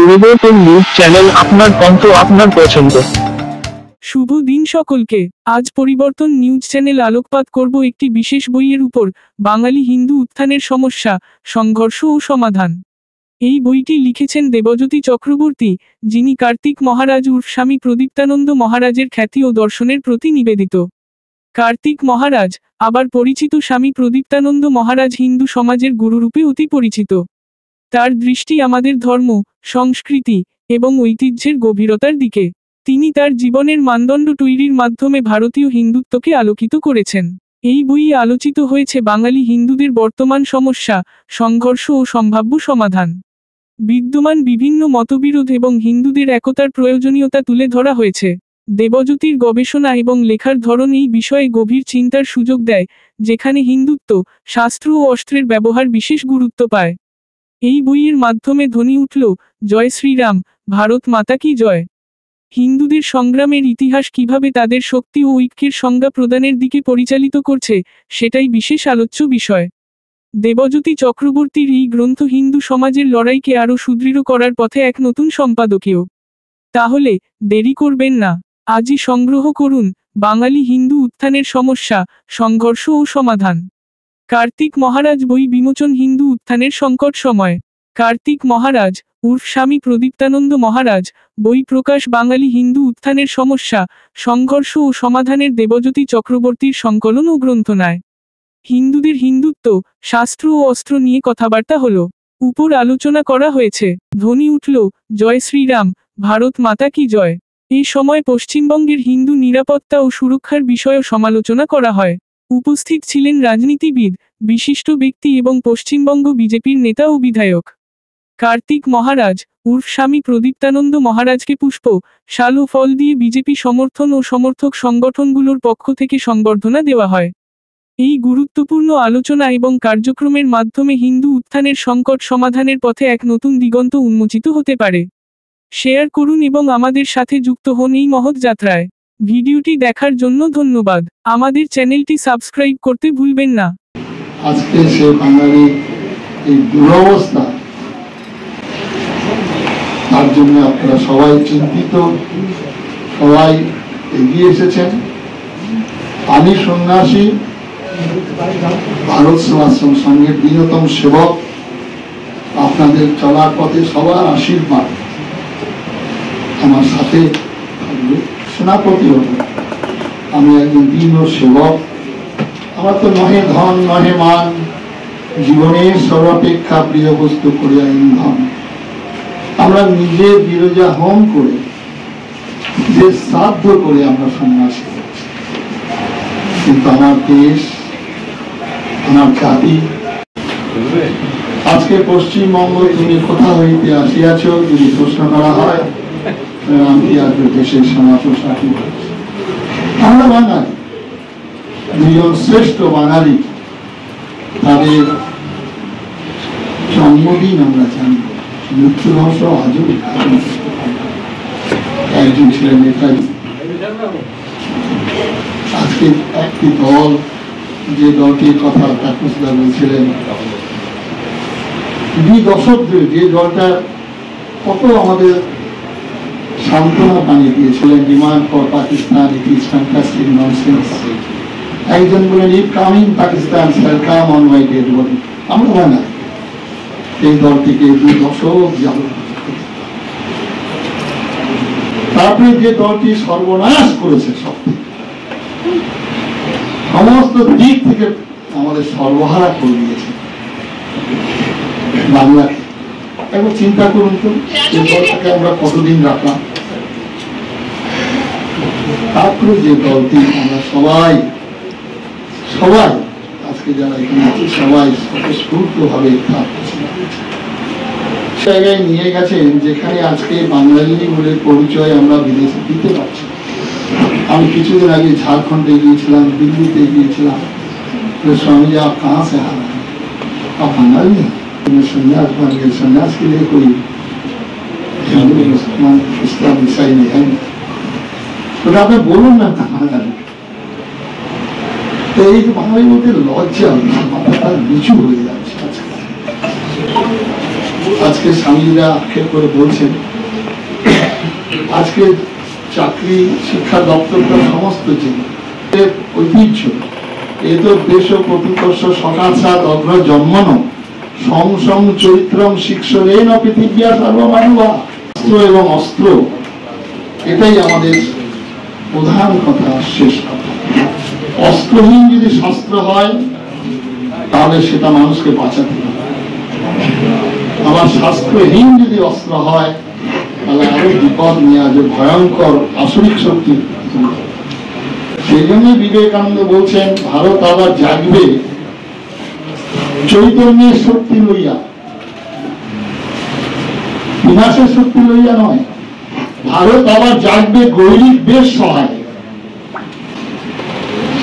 পরিবর্তন news channel, আপনার কণ্ঠ, আপনার পছন্দ। শুভ দিন সকলকে। আজ পরিবর্তন নিউজ চ্যানেল আলোকপাত করব একটি বিশেষ বইয়ের উপর, বাঙালি হিন্দু উত্থানের সমস্যা, সংঘর্ষ ও সমাধান। এই বইটি লিখেছেন দেবজ্যোতি চক্রবর্তী, যিনি কার্তিক মহারাজ উর্ফ স্বামী প্রদীপ্তানন্দ মহারাজের খ্যাতি ও দর্শনের প্রতি নিবেদিত। কার্তিক মহারাজ, আবার পরিচিত স্বামী প্রদীপ্তানন্দ মহারাজ, হিন্দু সমাজের গুরুরূপে অতি পরিচিত। তার দৃষ্টি আমাদের ধর্ম, সংস্কৃতি এবং ঐতিহ্যের গভীরতার দিকে। তিনি তার জীবনের মানদণ্ড তৈরির মাধ্যমে ভারতীয় হিন্দুত্বকে আলোকিত করেছেন। এই বইয়ে আলোচিত হয়েছে বাঙালি হিন্দুদের বর্তমান সমস্যা, সংঘর্ষ ও সম্ভাব্য সমাধান। বিদ্যমান বিভিন্ন মতবিরোধ এবং হিন্দুদের একতার প্রয়োজনীয়তা তুলে ধরা হয়েছে। দেবজ্যোতির গবেষণা এবং লেখার ধরন এই বিষয়ে গভীর চিন্তার সুযোগ দেয়, যেখানে হিন্দুত্ব, শাস্ত্র ও অস্ত্রের ব্যবহার বিশেষ গুরুত্ব পায়। এই বইয়ের মাধ্যমে ধ্বনি উঠল, জয় শ্রীরাম, ভারত মাতা কি জয়। হিন্দুদের সংগ্রামের ইতিহাস কিভাবে তাদের শক্তি ও ঐক্যের সংজ্ঞা প্রদানের দিকে পরিচালিত করছে, সেটাই বিশেষ আলোচ্য বিষয়। দেবজ্যোতি চক্রবর্তীর এই গ্রন্থ হিন্দু সমাজের লড়াইকে আরও সুদৃঢ় করার পথে এক নতুন সম্পাদকীয়। তাহলে দেরি করবেন না, আজই সংগ্রহ করুন বাঙালি হিন্দু উত্থানের সমস্যা, সংঘর্ষ ও সমাধান। কার্তিক মহারাজ বই বিমোচন, হিন্দু উত্থানের সংকট সময়। কার্তিক মহারাজ উর্ফ স্বামী প্রদীপ্তানন্দ মহারাজ, বই প্রকাশ বাঙালি হিন্দু উত্থানের সমস্যা, সংঘর্ষ ও সমাধানের দেবজ্যোতি চক্রবর্তীর সংকলন ও গ্রন্থনায়। হিন্দুদের হিন্দুত্ব, শাস্ত্র ও অস্ত্র নিয়ে কথাবার্তা হলো। উপর আলোচনা করা হয়েছে, ধ্বনি উঠল, জয় শ্রীরাম, ভারত মাতা কি জয়। এই সময় পশ্চিমবঙ্গের হিন্দু নিরাপত্তা ও সুরক্ষার বিষয়েও সমালোচনা করা হয়। উপস্থিত ছিলেন রাজনীতিবিদ, বিশিষ্ট ব্যক্তি এবং পশ্চিমবঙ্গ বিজেপির নেতা ও বিধায়ক। কার্তিক মহারাজ উর্ফ স্বামী প্রদীপ্তানন্দ মহারাজকে পুষ্প, শাল ও ফল দিয়ে বিজেপি সমর্থন ও সমর্থক সংগঠনগুলোর পক্ষ থেকে সংবর্ধনা দেওয়া হয়। এই গুরুত্বপূর্ণ আলোচনা এবং কার্যক্রমের মাধ্যমে হিন্দু উত্থানের সংকট সমাধানের পথে এক নতুন দিগন্ত উন্মোচিত হতে পারে। শেয়ার করুন এবং আমাদের সাথে যুক্ত হন এই মহৎ যাত্রায়। ভিডিওটি দেখার জন্য ধন্যবাদ। আমাদের চ্যানেলটি সাবস্ক্রাইব করতে ভুলবেন না। আজকে সে বাঙালি এই দুরবস্থা, তার জন্য আপনারা সবাই চিন্তিত, সবাই এগিয়ে এসেছেন। আমি সন্ন্যাসী, ভারত সেবাশ্রম সংঘের বীরতম সেবক। আপনাদের চলার পথে সবার আশীর্বাদ আমার সাথে থাকবে। সেনাপতি হব, আমি একজন দীন সেবক। আমার তো নহে ধন নহে মান, জীবনের সর্বাপেক্ষা প্রিয় বস্তু করিয়া ইন্ধন। আমরা নিজে বিরজা হোম করে, যে শ্রাদ্ধ করে আমরা সন্ন্যাসী হচ্ছি। কিন্তু আমার দেশ, আমার জাতি, আজকে পশ্চিমবঙ্গ তুমি কোথা হইতে আসিয়াছ যদি প্রশ্ন করা হয়, আমি আজকে দেশের সমাজসাথী। আমরা বাঙালি, দুজন শ্রেষ্ঠ বাঙালি, তাদের জন্মদিন আমরা জানি, মৃত্যু রহস্য আজও একজন ছিলেন নেতাজি। আজকে একটি দল, যে দলটির কথা কাকুসদা বলছিলেন, 2 দশক ধরে যে দলটা কত আমাদের সান্ত্বনা বানিয়ে দিয়েছিলেন, demand for Pakistan, it is fantastic nonsense. একজন বলেন, if coming Pakistan shall come on my dead body. আমরা বাঙালি, এই দলটিকে 2 দশক যাব। তারপরে যে দলটি সর্বনাশ করেছে, সমস্ত দিক থেকে আমাদের সর্বহারা করে দিয়েছে বাংলাকে। একবার চিন্তা করুন তো, এই দলটাকে আমরা কতদিন রাখলাম। তারপরে যে দলটি আমরা সবাই আজকে যারা এখানে আছে, সবাই স্বতঃস্ফূর্ত ভাবে জায়গায় নিয়ে গেছেন, যেখানে আজকে বাঙালি বলে পরিচয় আমরা বিদেশে দিতে পারছি। আমি কিছুদিন আগে ঝাড়খণ্ডে গিয়েছিলাম, দিল্লিতে গিয়েছিলাম। स्वामी जी आप कहाँ से आ रहे हैं? आप बंगाली हैं? संन्यास बन गए, संन्यास के लिए कोई हिंदू मुसलमान इस्लाम ईसाई नहीं है। तो आप बोलून ना बांगाली, तो एक बांगाली बोलते लज्जा, माथा निचू हो जाए। আজকে স্বামীরা আক্ষেপ করে বলছেন আজকে চাকরি শিক্ষা দপ্তরটা সমস্ত যে ঐতিহ্য এ তো দেশ প্রতিকর্ষ সকাশাৎ অগ্র জন্মন সংসং চরিত্রম শিক্ষরেণ পৃথিবীয়া সর্বমানবা। অস্ত্র এবং অস্ত্র এটাই আমাদের প্রধান কথা, শেষ কথা। অস্ত্রহীন যদি শাস্ত্র হয় তাহলে সেটা মানুষকে বাঁচাতে হবে, আবার শাস্ত্রহীন যদি অস্ত্র হয় তাহলে আরো বিপদ নিয়ে আসবে, ভয়ঙ্কর আসরিক শক্তি। সেই জন্যই বিবেকানন্দ বলছেন ভারত আবার জাগবে চৈতন্যের শক্তি লইয়া, বিনাশের শক্তি লইয়া নয়। ভারত আবার জাগবে গৈরিক বেশ সহায়।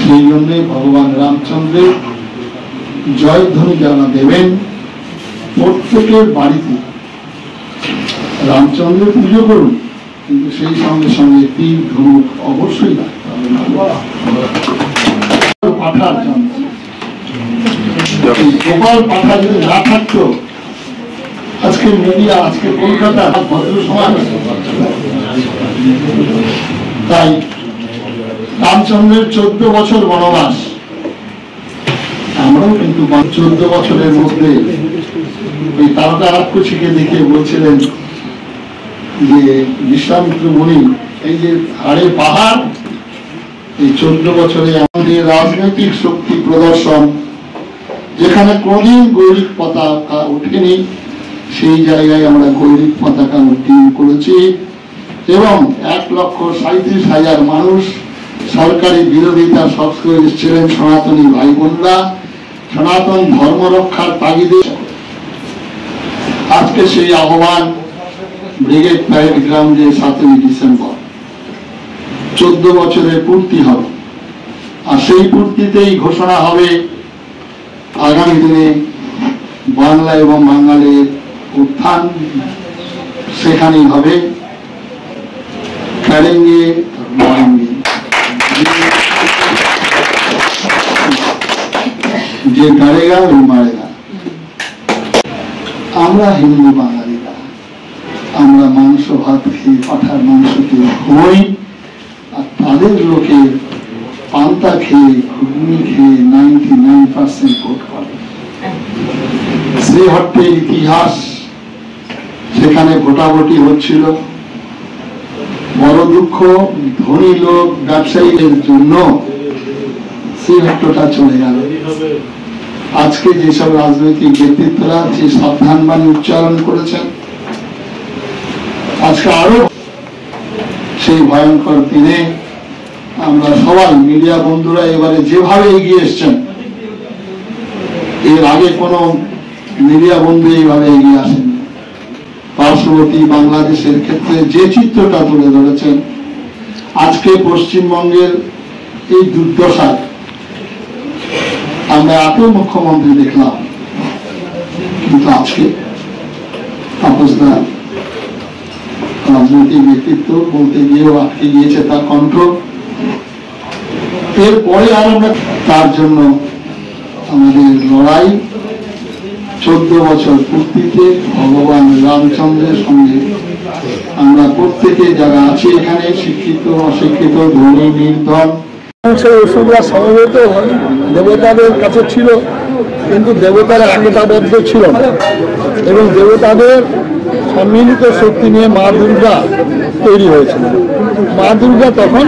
সেই জন্যে ভগবান রামচন্দ্রের জয়ধ্বনি যারা দেবেন প্রত্যেকের বাড়িতে রামচন্দ্রের পুজো করুন, কিন্তু সেই সঙ্গে সঙ্গে তীর ধনুক অবশ্যই রাখতে হবে। পাঠার জন্য গোপাল পাঠা যদি না থাকতো আজকে মিডিয়া, আজকে কলকাতা ভদ্র সমাজ। তাই রামচন্দ্রের 14 বছর বনবাস, আমরাও কিন্তু 14 বছরের মধ্যে ওই তারকা রাক্ষসীকে দেখে বলছিলেন যে বিশ্বামিত্র মুনি এই যে হাড়ে পাহাড়, এই 14 বছরে আমাদের রাজনৈতিক শক্তি প্রদর্শন, যেখানে কোনদিন গৈরিক পতাকা ওঠেনি সেই জায়গায় আমরা গৈরিক পতাকা উত্তীর্ণ করেছি এবং 1,37,000 মানুষ সরকারি বিরোধিতা সবসময় এসেছিলেন সনাতনী ভাই বোনরা সনাতন ধর্ম রক্ষার তাগিদে। আজকে সেই আহ্বান ব্রিগেড প্যারেড গ্রাউন্ডে 7ই ডিসেম্বর 14 বছরের পূর্তি হবে, আর সেই পূর্তিতেই ঘোষণা হবে আগামী দিনে বাংলা এবং বাঙালির উত্থান সেখানেই হবে। করেঙ্গে মারেঙ্গে, যে করেগা ওই মারেগা। আমরা হিন্দু বাঙালিরা আমরা মাংস ভাত খেয়ে পাঠার মাংস খেয়ে ঘুমোই, আর তাদের লোকে পান্তা খেয়ে ঘুগনি খেয়ে 99% ভোট করে। শ্রীহট্টের ইতিহাস, সেখানে ভোটাভুটি হচ্ছিল। বড় দুঃখ, ধনী লোক ব্যবসায়ীদের জন্য শ্রীহট্টটা চলে গেল। আজকে যেসব রাজনৈতিক ব্যক্তিত্বরা যে সাবধান বাণী উচ্চারণ করেছেন, আজকে আরো সেই ভয়ঙ্কর দিনে আমরা সবাই মিডিয়া বন্ধুরা এবারে যেভাবে এগিয়ে এসছেন, এর আগে কোনো মিডিয়া বন্ধু এইভাবে এগিয়ে আসেন। পার্শ্ববর্তী বাংলাদেশের ক্ষেত্রে যে চিত্রটা তুলে ধরেছেন, আজকে পশ্চিমবঙ্গের এই দুর্দশায় আমরা এত মুখ্যমন্ত্রী দেখলাম, কিন্তু আজকে তাপসদা রাজনৈতিক ব্যক্তিত্ব বলতে গিয়েও আটকে গিয়েছে তার কণ্ঠ। এরপরে আর আমরা তার জন্য আমাদের লড়াই 14 বছর পূর্তিতে ভগবান রামচন্দ্রের সঙ্গে আমরা প্রত্যেকে যারা আছি এখানে, শিক্ষিত অশিক্ষিত ধনী নির্ধন, ওষুধরা সমবেত দেবতাদের কাছে ছিল, কিন্তু দেবতারা একতাবদ্ধ ছিল না এবং দেবতাদের সম্মিলিত শক্তি নিয়ে মা দুর্গা তৈরি হয়েছিল। মা দুর্গা তখন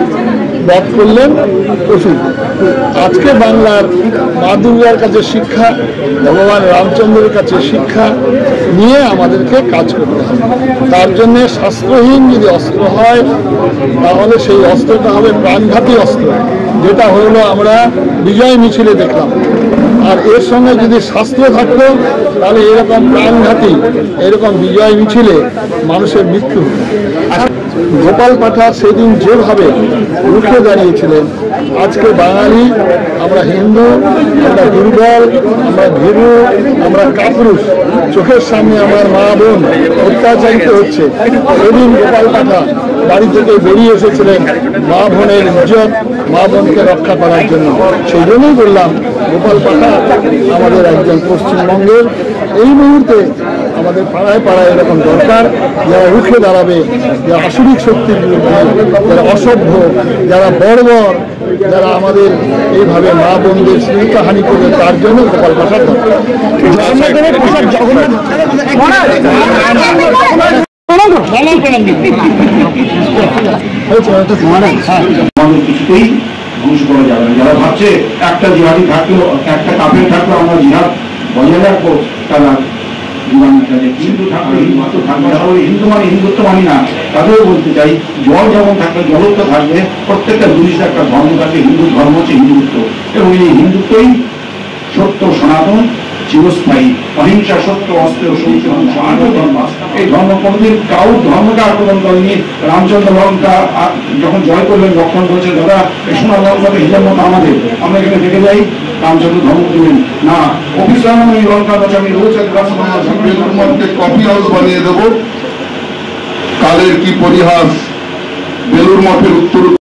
বধ করলেন ওষুধ। আজকে বাংলার মা দুর্গার কাছে শিক্ষা, ভগবান রামচন্দ্রের কাছে শিক্ষা নিয়ে আমাদেরকে কাজ করতে হবে। তার জন্যে শাস্ত্রহীন যদি অস্ত্র হয় তাহলে সেই অস্ত্রটা হবে প্রাণঘাতী অস্ত্র, যেটা হলো আমরা বিজয় মিছিলে দেখলাম। আর এর সঙ্গে যদি শাস্ত্র থাকতো তাহলে এরকম প্রাণঘাতী এরকম বিজয় মিছিলে মানুষের মৃত্যু। গোপাল পাঠা সেদিন যেভাবে রুখে দাঁড়িয়েছিলেন, আজকে বাঙালি আমরা হিন্দু, আমরা দুর্বল, আমরা ভীরু, আমরা কাপুরুষ, চোখের সামনে আমার মা বোন অত্যাচারিত হচ্ছে। সেদিন গোপাল পাঠা বাড়ি থেকে বেরিয়ে এসেছিলেন মা বোনের ইজ্জত, মা বোনকে রক্ষা করার জন্য। সেই জন্যই বললাম গোপাল পাঠা আমাদের একজন পশ্চিমবঙ্গের এই মুহূর্তে আমাদের পাড়ায় পাড়ায় এরকম দরকার, যারা রুখে দাঁড়াবে, যারা আসরিক শক্তির বিরুদ্ধে, যারা অসভ্য, যারা বর্বর, যারা আমাদের এইভাবে মা বোনদের শ্রীকাহানি করবে, তার জন্য গোপাল প্রসাদ দরকার। আমাদের কিছুতেই ধ্বংস করা যাবে না। যারা ভাবছে একটা জিহাদি থাকলেও, একটা কাফের থাকলেও আমরা জিহাদ বজায় রাখবো, তারা হিন্দু থাকলে হিন্দুত্ব থাকবে না, হিন্দু মানে হিন্দুত্ব মানি না। তাদেরও বলতে চাই, জল যেমন থাকবে জলত্ব থাকবে, প্রত্যেকটা জিনিসের একটা ধর্ম থাকে। হিন্দু ধর্ম হচ্ছে হিন্দুত্ব, এবং এই হিন্দুত্বই সত্য, সনাতন, চিরস্থায়ী, অহিংসা, সত্য, অস্ত্র, সনাতন ধর্ম। এই ধর্ম কোনোদিন কারোর ধর্মকে আক্রমণ করেনি। রামচন্দ্র লঙ্কা যখন জয় করলেন, লক্ষ্মণ বলছে দাদা এই সোনার লঙ্কাতে হিজের মতো আমাদের, আমরা এখানে থেকে যাই। রামচন্দ্র ধর্ম দিলেন না, অফিসার আমি লঙ্কা বাঁচামি রয়েছে। বেলুর মঠকে কফি হাউস বানিয়ে দেবো। কালের কি পরিহাস, বেলুর মঠের উত্তর